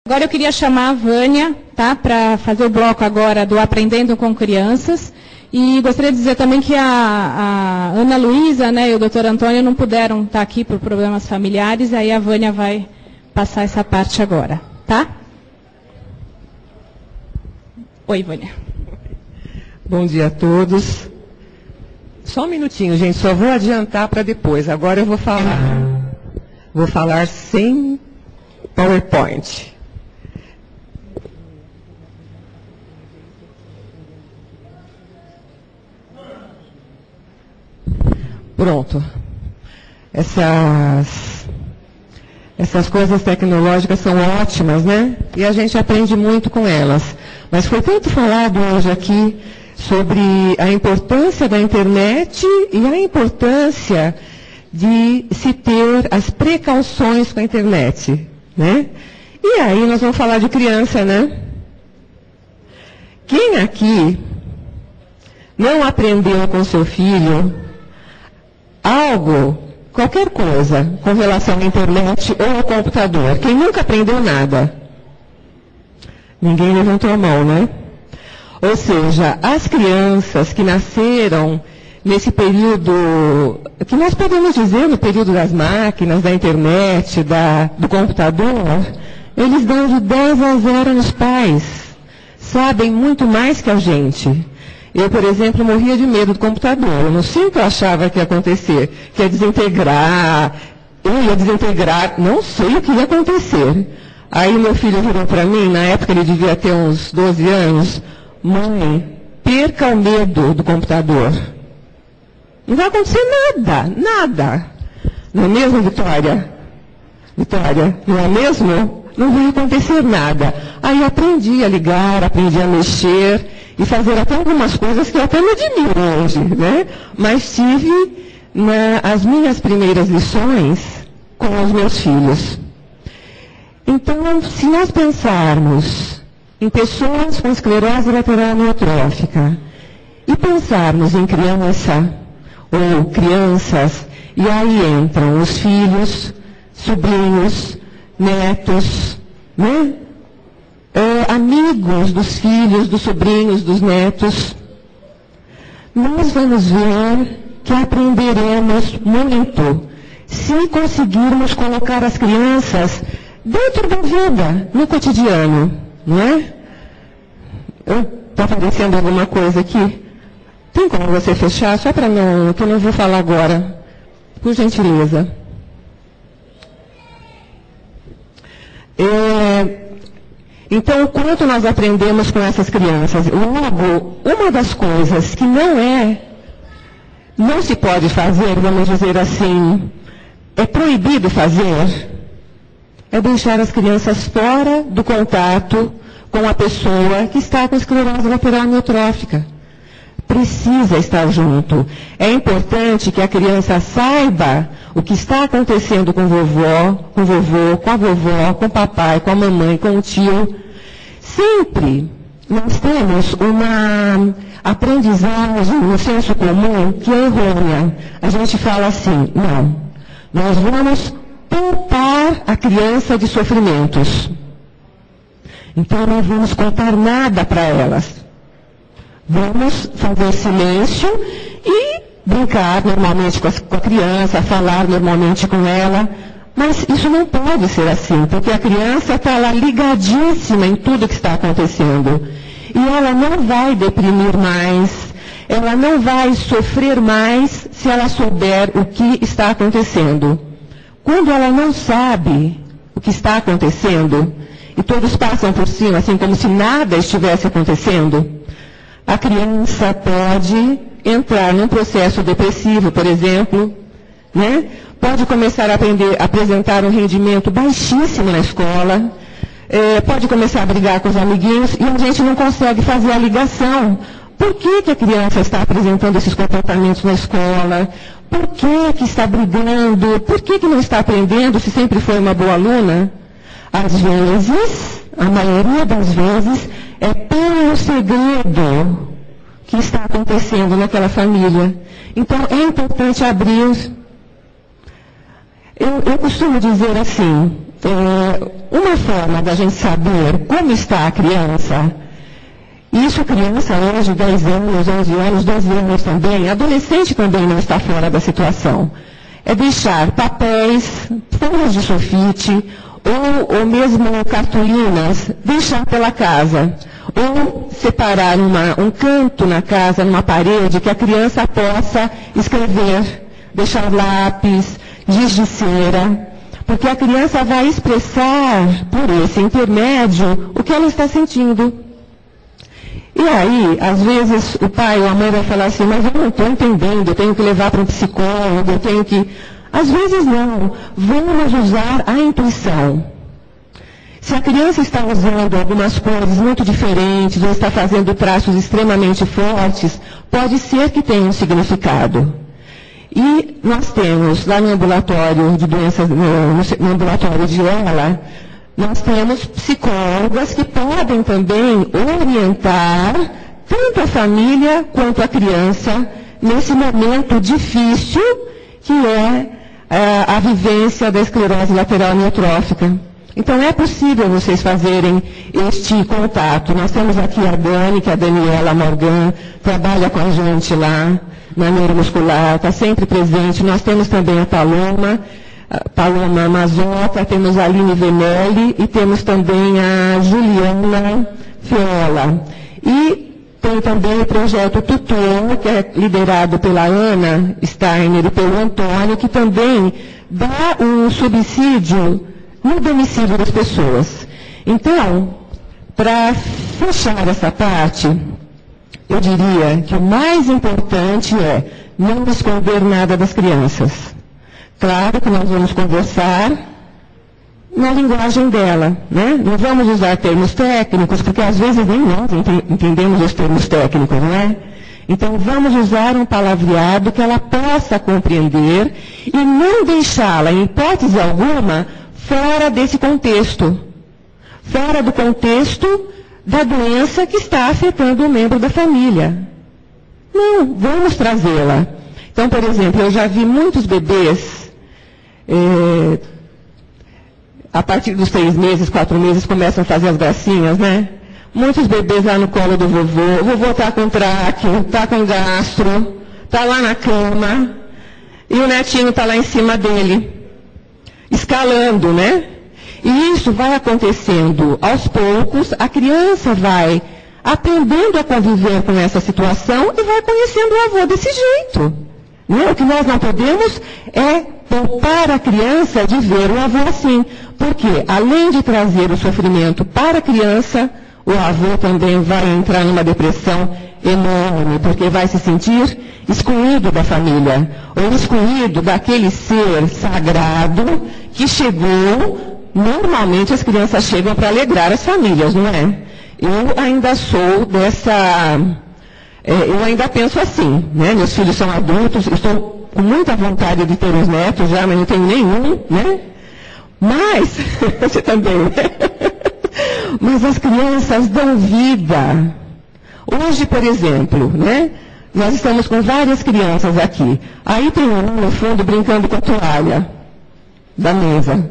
Agora eu queria chamar a Vânia, tá, para fazer o bloco agora do Aprendendo com Crianças. E gostaria de dizer também que a Ana Luísa, né, e o Dr. Antônio não puderam estar aqui por problemas familiares, aí a Vânia vai passar essa parte agora, tá? Oi, Vânia. Bom dia a todos. Só um minutinho, gente, só vou adiantar para depois. Agora eu vou falar. Vou falar sem PowerPoint. Pronto. Essas coisas tecnológicas são ótimas, né? E a gente aprende muito com elas. Mas foi tanto falado hoje aqui sobre a importância da internet e a importância de se ter as precauções com a internet, né? E aí nós vamos falar de criança, né? Quem aqui não aprendeu com seu filho algo, qualquer coisa, com relação à internet ou ao computador? Quem nunca aprendeu nada? Ninguém levantou a mão, né? Ou seja, as crianças que nasceram nesse período, que nós podemos dizer no período das máquinas, da internet, do computador, eles dão de 10 a 0 nos pais. Sabem muito mais que a gente. Eu, por exemplo, morria de medo do computador. Eu não sei o que eu achava que ia acontecer. Que ia desintegrar. Eu ia desintegrar. Não sei o que ia acontecer. Aí meu filho virou para mim, na época ele devia ter uns 12 anos. Mãe, perca o medo do computador. Não vai acontecer nada. Nada. Não é mesmo, Vitória? Vitória, não é mesmo? Não vai acontecer nada. Aí eu aprendi a ligar, aprendi a mexer e fazer até algumas coisas que eu até me admiro hoje, né? Mas tive as minhas primeiras lições com os meus filhos. Então, se nós pensarmos em pessoas com esclerose lateral amiotrófica e pensarmos em criança ou crianças, e aí entram os filhos, sobrinhos, netos, né? Amigos dos filhos, dos sobrinhos, dos netos, nós vamos ver que aprenderemos muito se conseguirmos colocar as crianças dentro da vida, no cotidiano, não é? Está aparecendo alguma coisa aqui? Tem como você fechar? Só para não, que eu não vou falar agora, por gentileza. Então, o quanto nós aprendemos com essas crianças? Logo, uma das coisas que não se pode fazer, vamos dizer assim, é proibido fazer, é deixar as crianças fora do contato com a pessoa que está com esclerose lateral amiotrófica. Precisa estar junto. É importante que a criança saiba o que está acontecendo com o vovô, com a vovó, com o papai, com a mamãe, com o tio. Sempre nós temos uma aprendizagem no senso comum que é errônea. A gente fala assim, não, nós vamos poupar a criança de sofrimentos. Então não vamos contar nada para elas. Vamos fazer silêncio e brincar normalmente com a criança, falar normalmente com ela. Mas isso não pode ser assim, porque a criança está lá ligadíssima em tudo que está acontecendo. E ela não vai deprimir mais, ela não vai sofrer mais se ela souber o que está acontecendo. Quando ela não sabe o que está acontecendo, e todos passam por cima, assim como se nada estivesse acontecendo, a criança pode entrar num processo depressivo, por exemplo, né? Pode começar a apresentar um rendimento baixíssimo na escola, pode começar a brigar com os amiguinhos e a gente não consegue fazer a ligação. Por que a criança está apresentando esses comportamentos na escola? Por que está brigando? Por que não está aprendendo se sempre foi uma boa aluna? Às vezes, a maioria das vezes, é pelo segredo que está acontecendo naquela família. Então, é importante abrir. Eu costumo dizer assim, uma forma da gente saber como está a criança, isso a criança hoje, 10 anos, 11 anos, 12 anos também, adolescente também não está fora da situação, é deixar papéis, folhas de sulfite, ou mesmo cartolinas, deixar pela casa, ou separar um canto na casa, numa parede, que a criança possa escrever, deixar lápis, giz de cera, porque a criança vai expressar, por esse intermédio, o que ela está sentindo. E aí, às vezes, o pai ou a mãe vai falar assim, mas eu não estou entendendo, eu tenho que levar para um psicólogo, eu tenho que... Às vezes não, vamos usar a intuição. Se a criança está usando algumas coisas muito diferentes, ou está fazendo traços extremamente fortes, pode ser que tenha um significado. E nós temos, lá no ambulatório de doenças, no ambulatório de ELA, nós temos psicólogas que podem também orientar tanto a família quanto a criança nesse momento difícil que é a vivência da esclerose lateral amiotrófica. Então é possível vocês fazerem este contato. Nós temos aqui a Dani, que é a Daniela Morgan, trabalha com a gente lá na neuromuscular, está sempre presente. Nós temos também a Paloma Mazota, temos a Aline Venelli e temos também a Juliana Fiola. E tem também o projeto Tutor, que é liderado pela Ana Steiner e pelo Antônio, que também dá um subsídio no domicílio das pessoas. Então, para fechar essa parte, eu diria que o mais importante é não esconder nada das crianças. Claro que nós vamos conversar na linguagem dela, né? Não vamos usar termos técnicos, porque às vezes nem nós entendemos os termos técnicos, não é? Então vamos usar um palavreado que ela possa compreender e não deixá-la, em hipótese alguma, fora desse contexto. Fora do contexto da doença que está afetando um membro da família. Não, vamos trazê-la. Então, por exemplo, eu já vi muitos bebês, a partir dos 3 meses, 4 meses, começam a fazer as gracinhas, né? Muitos bebês lá no colo do vovô. O vovô está com tráqueo, está com gastro, está lá na cama, e o netinho está lá em cima dele, escalando, né? E isso vai acontecendo aos poucos, a criança vai aprendendo a conviver com essa situação e vai conhecendo o avô desse jeito. Né? O que nós não podemos é poupar a criança de ver o avô assim. Porque, além de trazer o sofrimento para a criança, o avô também vai entrar numa depressão enorme, porque vai se sentir excluído da família, ou excluído daquele ser sagrado que chegou. Normalmente as crianças chegam para alegrar as famílias, não é? Eu ainda sou eu ainda penso assim, né? Meus filhos são adultos, estou com muita vontade de ter uns netos já, mas não tenho nenhum, né? Mas, você também, né? Mas as crianças dão vida. Hoje, por exemplo, né? Nós estamos com várias crianças aqui. Aí tem um no fundo brincando com a toalha da mesa.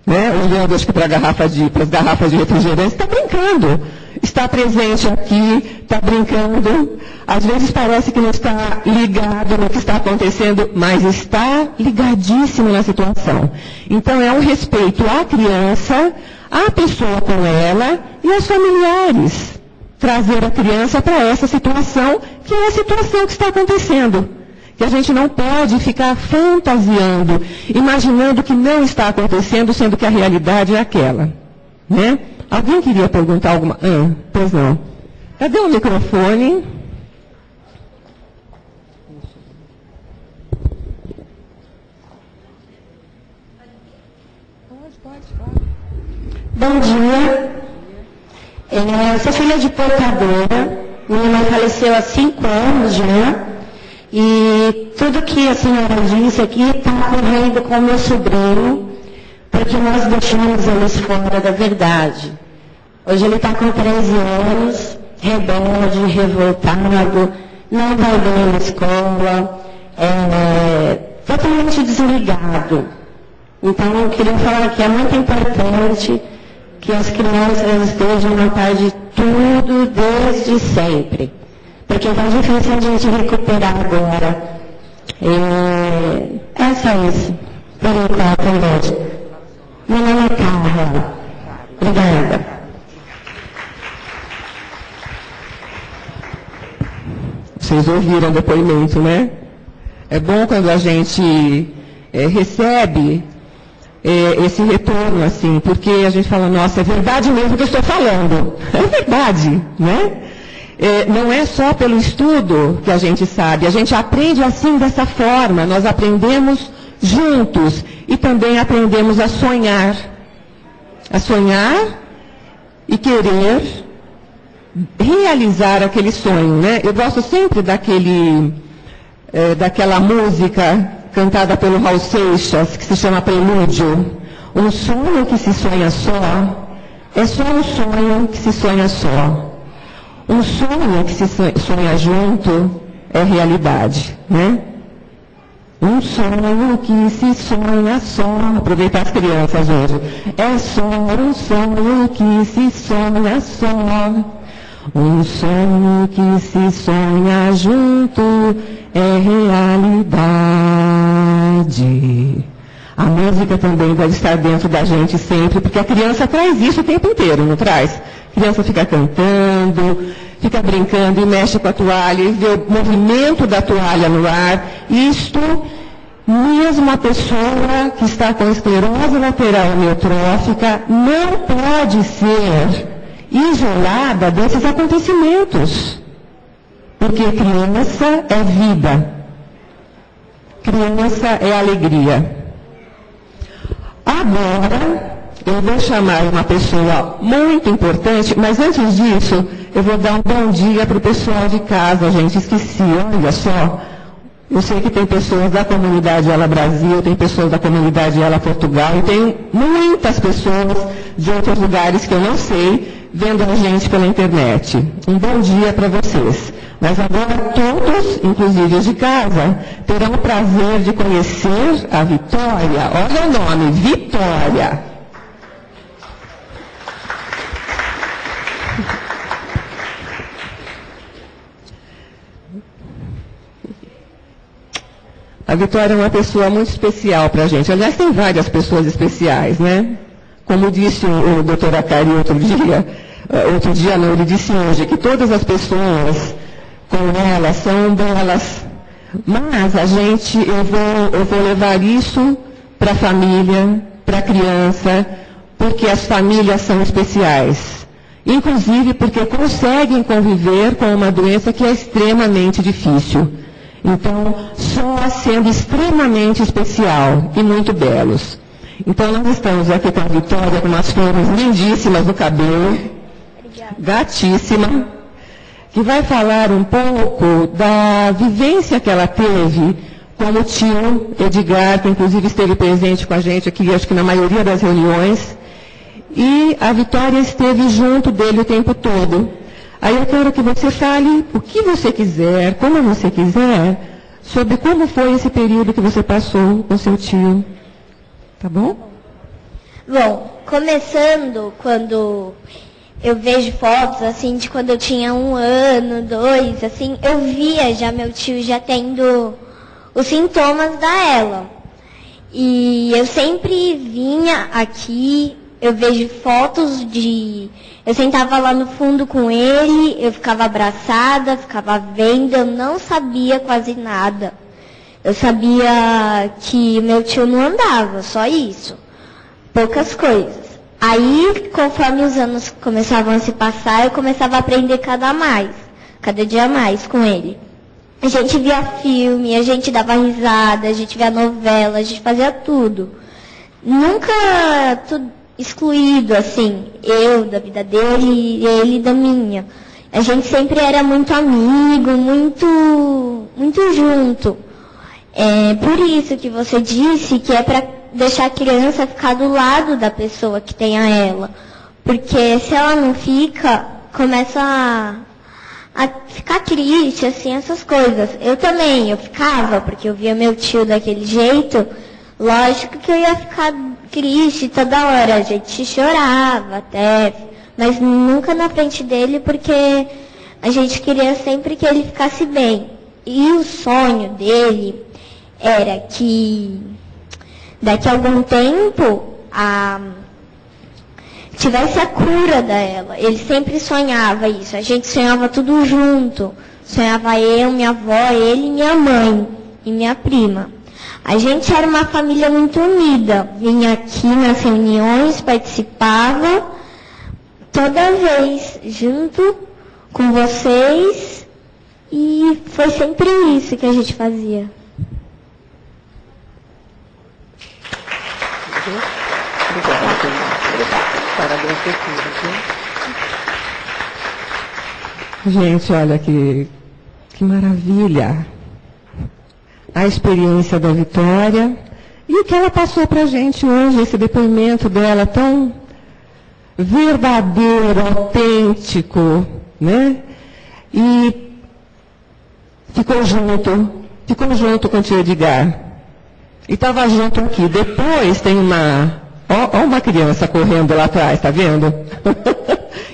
Né? Olhando, acho que para as garrafas de refrigerante, está brincando. Está presente aqui, está brincando. Às vezes parece que não está ligado no que está acontecendo, mas está ligadíssimo na situação. Então é um respeito à criança, à pessoa com ela e aos familiares. Trazer a criança para essa situação, que é a situação que está acontecendo. Que a gente não pode ficar fantasiando, imaginando que não está acontecendo, sendo que a realidade é aquela. Né? Alguém queria perguntar alguma... pois não. Cadê o microfone? Bom dia. Eu sou filha de portadora. Minha mãe faleceu há 5 anos já. E tudo que a senhora disse aqui está ocorrendo com o meu sobrinho, porque nós deixamos eles fora da verdade. Hoje ele está com 13 anos, rebelde, revoltado, não vai bem na escola, totalmente desligado. Então, eu queria falar que é muito importante que as crianças estejam a par de tudo desde sempre. Porque é tão difícil a gente recuperar agora. É só isso. Por enquanto, hoje. Meu nome é Carla. Obrigada. Vocês ouviram o depoimento, né? É bom quando a gente recebe esse retorno, assim, porque a gente fala, nossa, é verdade mesmo que eu estou falando. É verdade, né? Não é só pelo estudo que a gente sabe, a gente aprende assim, dessa forma, nós aprendemos juntos e também aprendemos a sonhar e querer realizar aquele sonho, né? Eu gosto sempre daquela música cantada pelo Raul Seixas, que se chama Prelúdio. Um sonho que se sonha só, é só um sonho que se sonha só. Um sonho que se sonha junto é realidade, né? Um sonho que se sonha só. Aproveitar as crianças hoje. É só um sonho que se sonha só. Um sonho que se sonha junto é realidade. A música também deve estar dentro da gente sempre, porque a criança traz isso o tempo inteiro, não traz? A criança fica cantando, fica brincando e mexe com a toalha e vê o movimento da toalha no ar. Isto, mesmo a pessoa que está com esclerose lateral amiotrófica, não pode ser isolada desses acontecimentos. Porque criança é vida. Criança é alegria. Agora, eu vou chamar uma pessoa muito importante, mas antes disso, eu vou dar um bom dia para o pessoal de casa, gente. Esqueci, olha só. Eu sei que tem pessoas da comunidade Ela Brasil, tem pessoas da comunidade Ela Portugal, e tem muitas pessoas de outros lugares que eu não sei, vendo a gente pela internet. Um bom dia para vocês. Mas agora todos, inclusive os de casa, terão o prazer de conhecer a Vitória. Olha o nome, Vitória. A Vitória é uma pessoa muito especial para a gente. Aliás, tem várias pessoas especiais, né? Como disse o doutor Acari outro dia não, ele disse hoje, que todas as pessoas com ela são belas. Mas eu vou levar isso para a família, para a criança, porque as famílias são especiais. Inclusive porque conseguem conviver com uma doença que é extremamente difícil. Então, só sendo extremamente especial e muito belos. Então, nós estamos aqui com a Vitória, com umas flores lindíssimas no cabelo, gatíssima, que vai falar um pouco da vivência que ela teve com o tio Edgar, que inclusive esteve presente com a gente aqui, acho que na maioria das reuniões, e a Vitória esteve junto dele o tempo todo. Aí eu quero que você fale o que você quiser, como você quiser, sobre como foi esse período que você passou com seu tio. Tá bom? Bom, começando quando eu vejo fotos, assim, de quando eu tinha 1 ano, 2, assim, eu via já meu tio já tendo os sintomas da ELA. E eu sempre vinha aqui, eu vejo fotos eu sentava lá no fundo com ele, eu ficava abraçada, ficava vendo, eu não sabia quase nada. Eu sabia que meu tio não andava, só isso. Poucas coisas. Aí, conforme os anos começavam a se passar, eu começava a aprender cada dia mais com ele. A gente via filme, a gente dava risada, a gente via novela, a gente fazia tudo. Nunca excluído, assim, eu da vida dele e ele da minha. A gente sempre era muito amigo, muito junto. É por isso que você disse que é para deixar a criança ficar do lado da pessoa que tem a ELA. Porque se ela não fica, começa a ficar triste, assim, essas coisas. Eu também, eu ficava, porque eu via meu tio daquele jeito, Lógico que eu ia ficar triste toda hora, a gente chorava até, mas nunca na frente dele, porque a gente queria sempre que ele ficasse bem. E o sonho dele era que daqui a algum tempo tivesse a cura dela. Ele sempre sonhava isso, a gente sonhava tudo junto. Sonhava eu, minha avó, ele, minha mãe e minha prima. A gente era uma família muito unida. Vinha aqui nas reuniões, participava toda vez junto com vocês. E foi sempre isso que a gente fazia. Parabéns por tudo. Gente, olha que maravilha. A experiência da Vitória e o que ela passou para a gente hoje, esse depoimento dela tão verdadeiro, autêntico, né? E ficou junto com o tio Edgar. E estava junto aqui. Depois tem uma criança correndo lá atrás, tá vendo?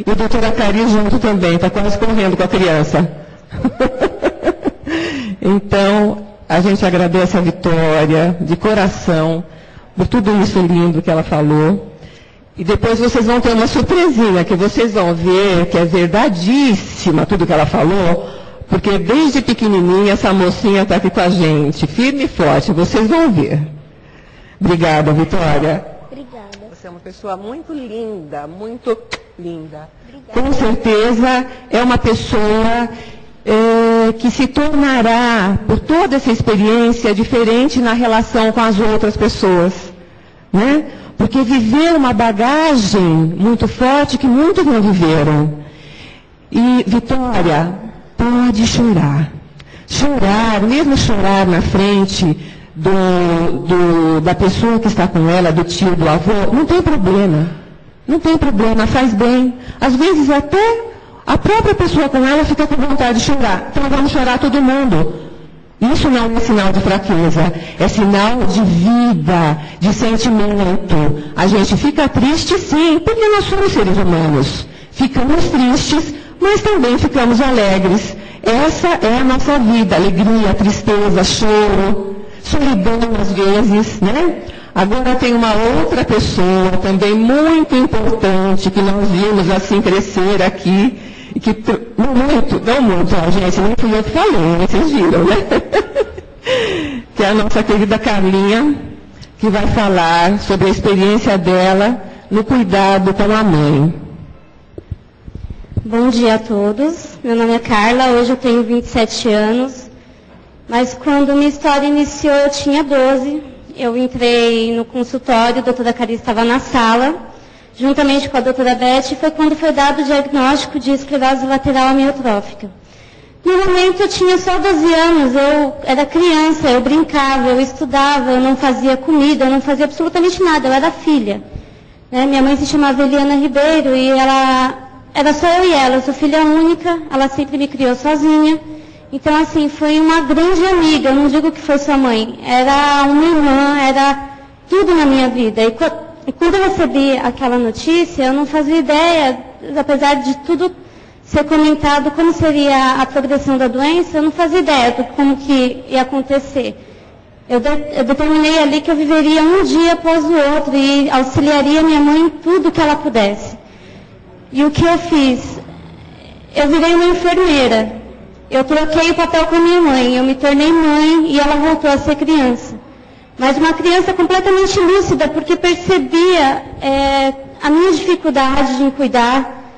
E a doutora Cari junto também, está quase correndo com a criança. Então, a gente agradece a Vitória, de coração, por tudo isso lindo que ela falou. E depois vocês vão ter uma surpresinha, que vocês vão ver que é verdadíssima tudo que ela falou, porque desde pequenininha essa mocinha está aqui com a gente, firme e forte, vocês vão ver. Obrigada, Vitória. Obrigada. Você é uma pessoa muito linda, muito linda. Obrigada. Com certeza é uma pessoa que se tornará, por toda essa experiência, diferente na relação com as outras pessoas, né? Porque viveu uma bagagem muito forte que muitos não viveram. E, Vitória, pode chorar. Chorar, mesmo chorar na frente da pessoa que está com ela, do tio, do avô, não tem problema. Não tem problema, faz bem. Às vezes até a própria pessoa com ela fica com vontade de chorar. Então vamos chorar todo mundo. Isso não é sinal de fraqueza, é sinal de vida, de sentimento. A gente fica triste sim, porque nós somos seres humanos. Ficamos tristes, mas também ficamos alegres. Essa é a nossa vida, alegria, tristeza, choro, solidão às vezes, né? Agora tem uma outra pessoa também muito importante que nós vimos assim crescer aqui, e que não muito, ó, gente, nem fui eu que falei, vocês viram, né? Que é a nossa querida Carlinha, que vai falar sobre a experiência dela no cuidado com a mãe. Bom dia a todos, meu nome é Carla, hoje eu tenho 27 anos, mas quando minha história iniciou eu tinha 12, eu entrei no consultório, a doutora Cari estava na sala, juntamente com a doutora Beth, foi quando foi dado o diagnóstico de esclerose lateral amiotrófica. No momento eu tinha só 12 anos, eu era criança, eu brincava, eu estudava, eu não fazia comida, eu não fazia absolutamente nada, eu era filha. Né? Minha mãe se chamava Eliana Ribeiro e era só eu e ela, eu sou filha única, ela sempre me criou sozinha. Então, assim, foi uma grande amiga, eu não digo que foi sua mãe, era uma irmã, era tudo na minha vida. E quando eu recebi aquela notícia, eu não fazia ideia, apesar de tudo ser comentado, como seria a progressão da doença, eu não fazia ideia de como que ia acontecer. Eu determinei ali que eu viveria um dia após o outro e auxiliaria minha mãe em tudo que ela pudesse. E o que eu fiz? Eu virei uma enfermeira. Eu troquei o papel com a minha mãe, eu me tornei mãe e ela voltou a ser criança. Mas uma criança completamente lúcida, porque percebia a minha dificuldade em cuidar.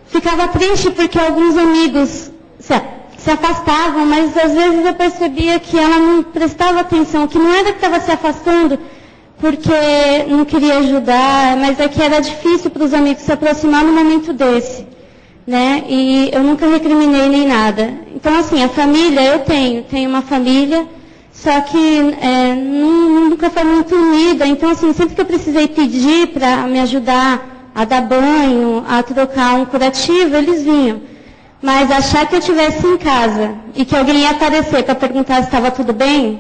Ficava triste porque alguns amigos se afastavam, mas às vezes eu percebia que ela não prestava atenção, que não era que estava se afastando porque não queria ajudar, mas é que era difícil para os amigos se aproximar no momento desse. Né? E eu nunca recriminei nem nada. Então, assim, a família, eu tenho uma família, só que nunca foi muito unida. Então, assim, sempre que eu precisei pedir para me ajudar a dar banho, a trocar um curativo, eles vinham. Mas achar que eu estivesse em casa e que alguém ia aparecer para perguntar se estava tudo bem,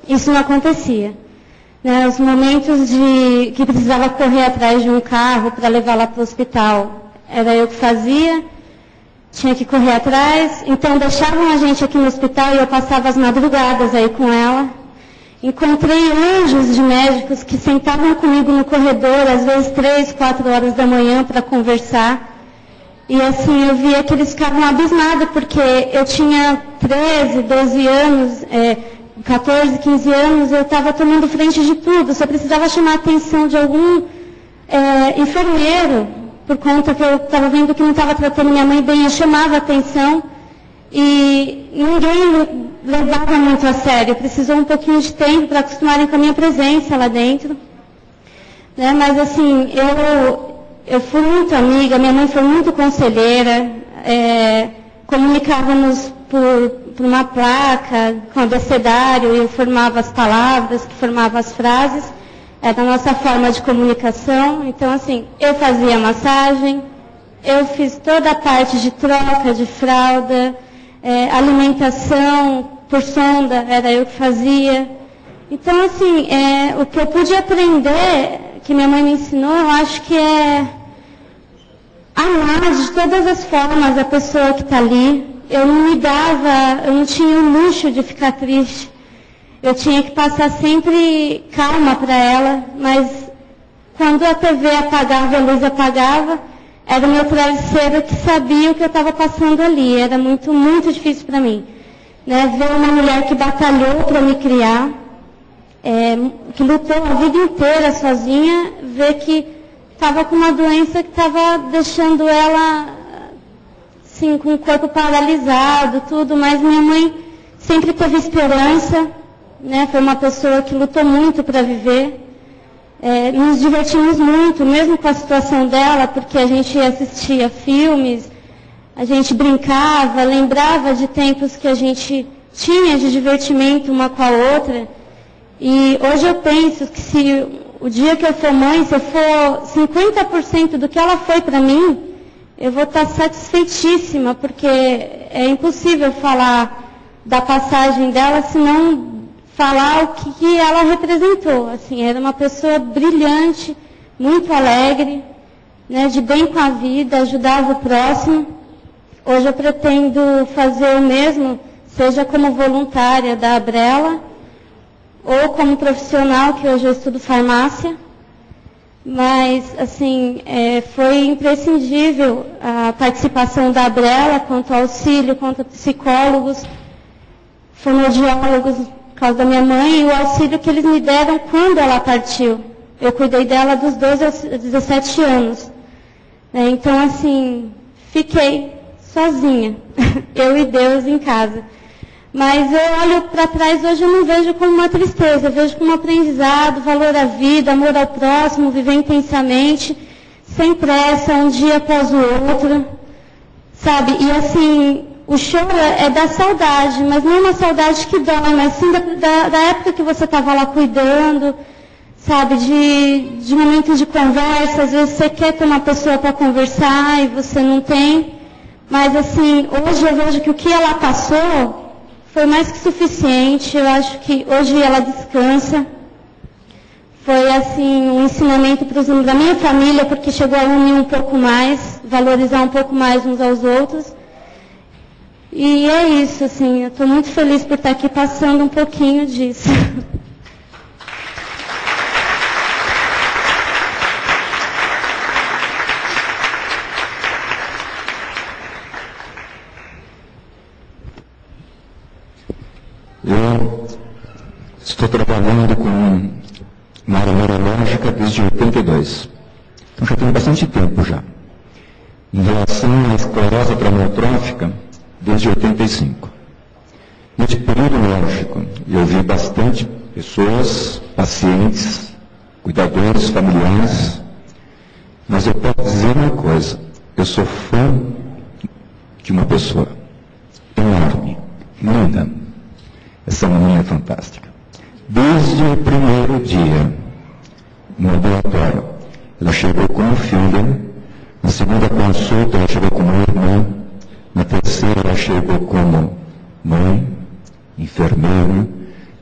isso não acontecia. Né, os momentos de que precisava correr atrás de um carro para levá-la para o hospital, era eu que fazia, tinha que correr atrás, então deixavam a gente aqui no hospital e eu passava as madrugadas aí com ela. Encontrei anjos de médicos que sentavam comigo no corredor, às vezes 3, 4 horas da manhã para conversar. E assim, eu via que eles ficavam abismados, porque eu tinha 13, 12 anos, 14, 15 anos, eu estava tomando frente de tudo. Só precisava chamar a atenção de algum enfermeiro, por conta que eu estava vendo que não estava tratando minha mãe bem, eu chamava a atenção. E ninguém levava muito a sério. Precisou um pouquinho de tempo para acostumarem com a minha presença lá dentro. Né? Mas assim, eu fui muito amiga, minha mãe foi muito conselheira, comunicávamos por uma placa, com abecedário, eu formava as palavras, que formava as frases, era a nossa forma de comunicação. Então assim, eu fazia massagem, eu fiz toda a parte de troca de fralda, alimentação por sonda, era eu que fazia. Então assim, o que eu pude aprender, que minha mãe me ensinou, eu acho que é amar de todas as formas a pessoa que está ali. Eu não tinha o luxo de ficar triste. Eu tinha que passar sempre calma para ela, mas quando a TV apagava, a luz apagava, era o meu travesseiro que sabia o que eu estava passando ali. Era muito, muito difícil para mim. Né? Ver uma mulher que batalhou para me criar, que lutou a vida inteira sozinha, ver que estava com uma doença que estava deixando ela assim, com o corpo paralisado, tudo, mas minha mãe sempre teve esperança, né? Foi uma pessoa que lutou muito para viver. Nos divertimos muito, mesmo com a situação dela, porque a gente assistia filmes, a gente brincava, lembrava de tempos que a gente tinha de divertimento uma com a outra. E hoje eu penso que se o dia que eu for mãe, se eu for 50% do que ela foi para mim, eu vou estar satisfeitíssima, porque é impossível falar da passagem dela, senão falar o que ela representou. Assim, era uma pessoa brilhante, muito alegre, né, de bem com a vida, ajudava o próximo. Hoje eu pretendo fazer o mesmo, seja como voluntária da Abrela, ou como profissional, que hoje eu estudo farmácia. Mas, assim, foi imprescindível a participação da Abrela, quanto ao auxílio, quanto a psicólogos, fonoaudiólogos, por causa da minha mãe, e o auxílio que eles me deram quando ela partiu. Eu cuidei dela dos 12 aos 17 anos. Então, assim, fiquei sozinha, eu e Deus em casa. Mas eu olho para trás hoje, eu não vejo como uma tristeza, eu vejo como um aprendizado, valor à vida, amor ao próximo, viver intensamente, sem pressa, um dia após o outro, sabe? E assim, o choro é da saudade, mas não uma saudade que dói, mas sim da época que você estava lá cuidando, sabe? De momentos de conversa, às vezes você quer ter uma pessoa para conversar e você não tem. Mas assim, hoje eu vejo que o que ela passou foi mais que suficiente. Eu acho que hoje ela descansa. Foi assim um ensinamento para os membros da minha família, porque chegou a unir um pouco mais, valorizar um pouco mais uns aos outros. E é isso, assim, eu estou muito feliz por estar aqui passando um pouquinho disso. Eu estou trabalhando com uma área neurológica desde 82. Então já tem bastante tempo já. Em relação à esclerose planiotrófica, desde 85. Nesse período lógico, eu vi bastante pessoas, pacientes, cuidadores, familiares, mas eu posso dizer uma coisa, eu sou fã de uma pessoa enorme, linda. Essa menina é fantástica. Desde o primeiro dia no ambulatório, ela chegou como filha, na segunda consulta ela chegou como irmã, na terceira ela chegou como mãe, enfermeira,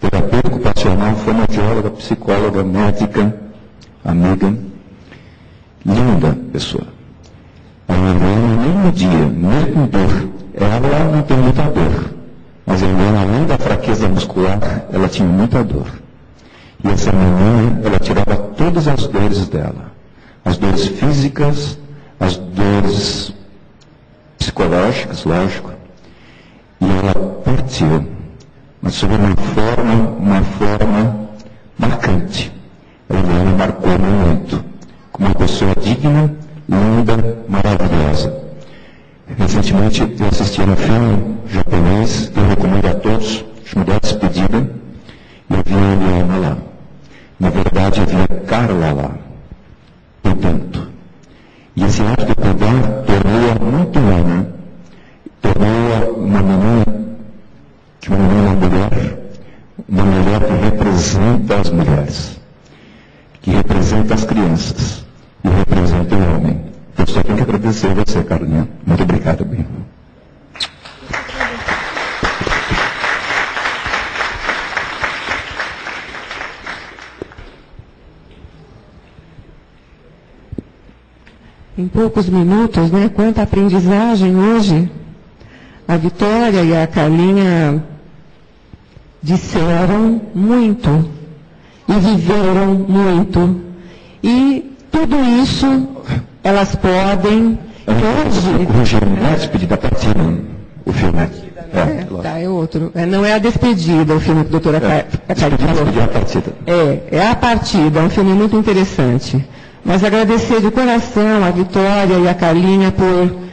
terapeuta ocupacional, fonoaudióloga, psicóloga, médica, amiga. Linda pessoa. A Helena, nem no dia, nem com dor. Ela não tem muita dor. Mas a Helena, além da fraqueza muscular, ela tinha muita dor. E essa menina, ela tirava todas as dores dela. As dores físicas, as dores psicológicas, lógico. E ela partiu. Mas sob uma forma marcante. A Helena marcou muito. Como uma pessoa digna, linda, maravilhosa. Recentemente eu assisti a um filme japonês que eu recomendo a todos, chamado Despedida, e eu vi a Helena lá. Na verdade, eu vi a Carla lá, portanto. E esse ato de cuidar tornou-a muito humana, tornou-a uma mulher que representa as mulheres, que representa as crianças e representa o homem. Eu só tenho que agradecer a você, Carlinha. Muito obrigado, bem. Em poucos minutos, né? Quanta aprendizagem hoje. A Vitória e a Carlinha disseram muito e viveram muito. E tudo isso elas podem hoje... Corrigir, não é a despedida, a partida, o filme. É outro. Não é a despedida, o filme que a doutora Carlinha falou. É a partida. É a partida, é um filme muito interessante. Mas agradecer de coração a Vitória e a Carlinha por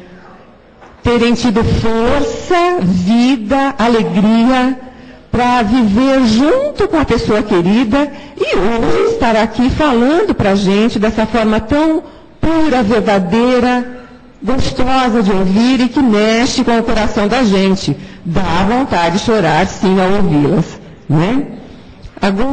terem tido força, vida, alegria para viver junto com a pessoa querida e hoje estar aqui falando para a gente dessa forma tão pura, verdadeira, gostosa de ouvir e que mexe com o coração da gente. Dá vontade de chorar, sim, ao ouvi-las, né? Agora,